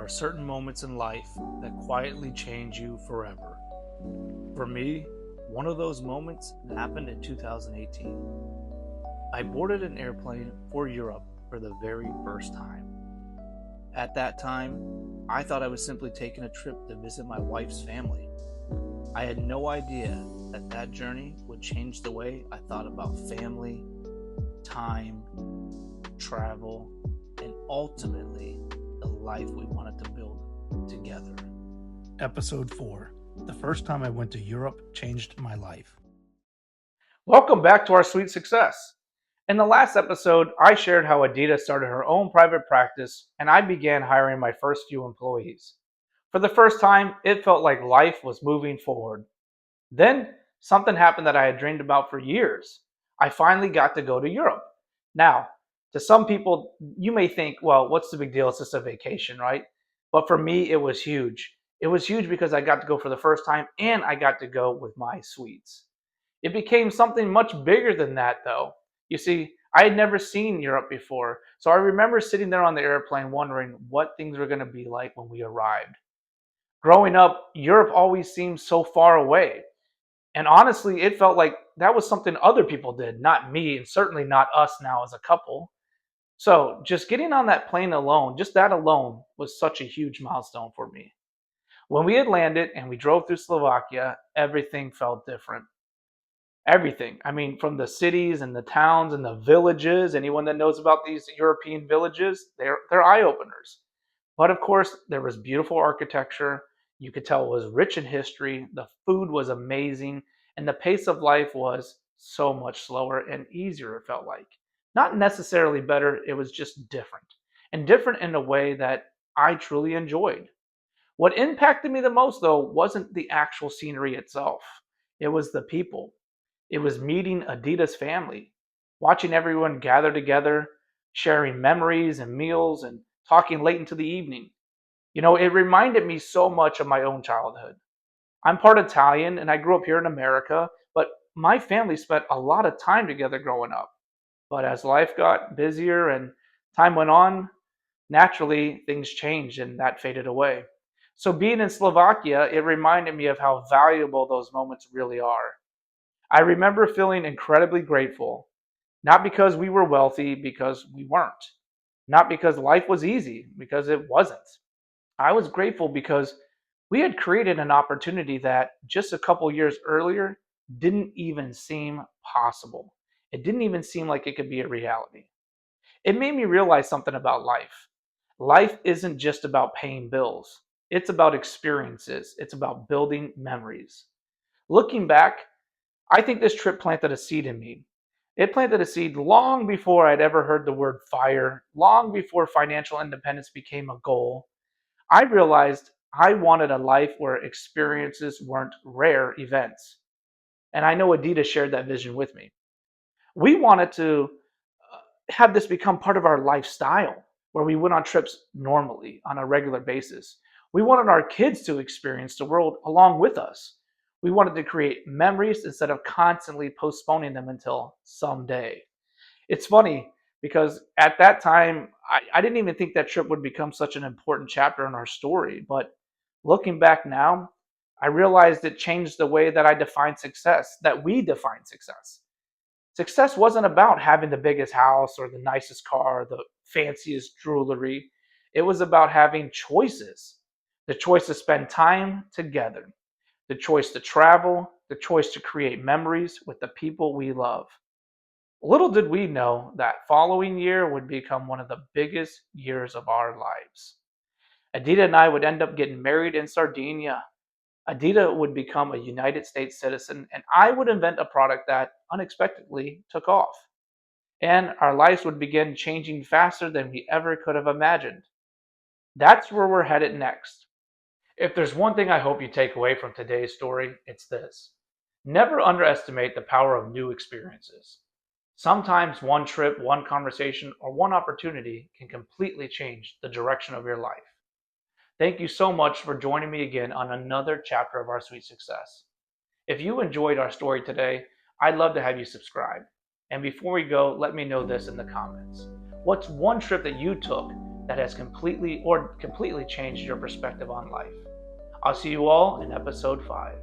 are certain moments in life that quietly change you forever. For me, one of those moments happened in 2018. I boarded an airplane for Europe for the very first time. At that time, I thought I was simply taking a trip to visit my wife's family. I had no idea that that journey would change the way I thought about family, time, travel, and ultimately the life we wanted to build together. Episode 4. The first time I went to Europe changed my life. Welcome back to our sweet success. In the last episode, I shared how Edita started her own private practice and I began hiring my first few employees. For the first time, it felt like life was moving forward. Then, something happened that I had dreamed about for years. I finally got to go to Europe. Now, to some people, you may think, well, what's the big deal? It's just a vacation, right? But for me, it was huge. It was huge because I got to go for the first time and I got to go with my suites. It became something much bigger than that, though. You see, I had never seen Europe before, so I remember sitting there on the airplane wondering what things were going to be like when we arrived. Growing up, Europe always seemed so far away. And honestly, it felt like that was something other people did, not me, and certainly not us now as a couple. So just getting on that plane alone, just that alone, was such a huge milestone for me. When we had landed and we drove through Slovakia, everything felt different. Everything. I mean, from the cities and the towns and the villages, anyone that knows about these European villages, they're eye openers. But of course, there was beautiful architecture. You could tell it was rich in history. The food was amazing. And the pace of life was so much slower and easier, it felt like. Not necessarily better, it was just different. And different in a way that I truly enjoyed. What impacted me the most, though, wasn't the actual scenery itself, it was the people. It was meeting Adita's family, watching everyone gather together, sharing memories and meals, and talking late into the evening. It reminded me so much of my own childhood. I'm part Italian and I grew up here in America, but my family spent a lot of time together growing up. But as life got busier and time went on, naturally things changed and that faded away. So being in Slovakia, it reminded me of how valuable those moments really are. I remember feeling incredibly grateful, not because we were wealthy, because we weren't, not because life was easy, because it wasn't. I was grateful because we had created an opportunity that just a couple years earlier didn't even seem possible. It didn't even seem like it could be a reality. It made me realize something about life. Life isn't just about paying bills, it's about experiences, it's about building memories. Looking back, I think this trip planted a seed in me. It planted a seed long before I'd ever heard the word fire, long before financial independence became a goal. I realized I wanted a life where experiences weren't rare events. And I know Adita shared that vision with me. We wanted to have this become part of our lifestyle, where we went on trips normally on a regular basis. We wanted our kids to experience the world along with us. We wanted to create memories instead of constantly postponing them until someday. It's funny because at that time, I didn't even think that trip would become such an important chapter in our story. But looking back now, I realized it changed the way that I define success, that we define success. Success wasn't about having the biggest house or the nicest car, or the fanciest jewelry. It was about having choices, the choice to spend time together, the choice to travel, the choice to create memories with the people we love. Little did we know that following year would become one of the biggest years of our lives. Adita and I would end up getting married in Sardinia. Adita would become a United States citizen, and I would invent a product that unexpectedly took off. And our lives would begin changing faster than we ever could have imagined. That's where we're headed next. If there's one thing I hope you take away from today's story, it's this: never underestimate the power of new experiences. Sometimes one trip, one conversation, or one opportunity can completely change the direction of your life. Thank you so much for joining me again on another chapter of our sweet success. If you enjoyed our story today, I'd love to have you subscribe. And before we go, let me know this in the comments. What's one trip that you took that has completely changed your perspective on life. I'll see you all in episode 5.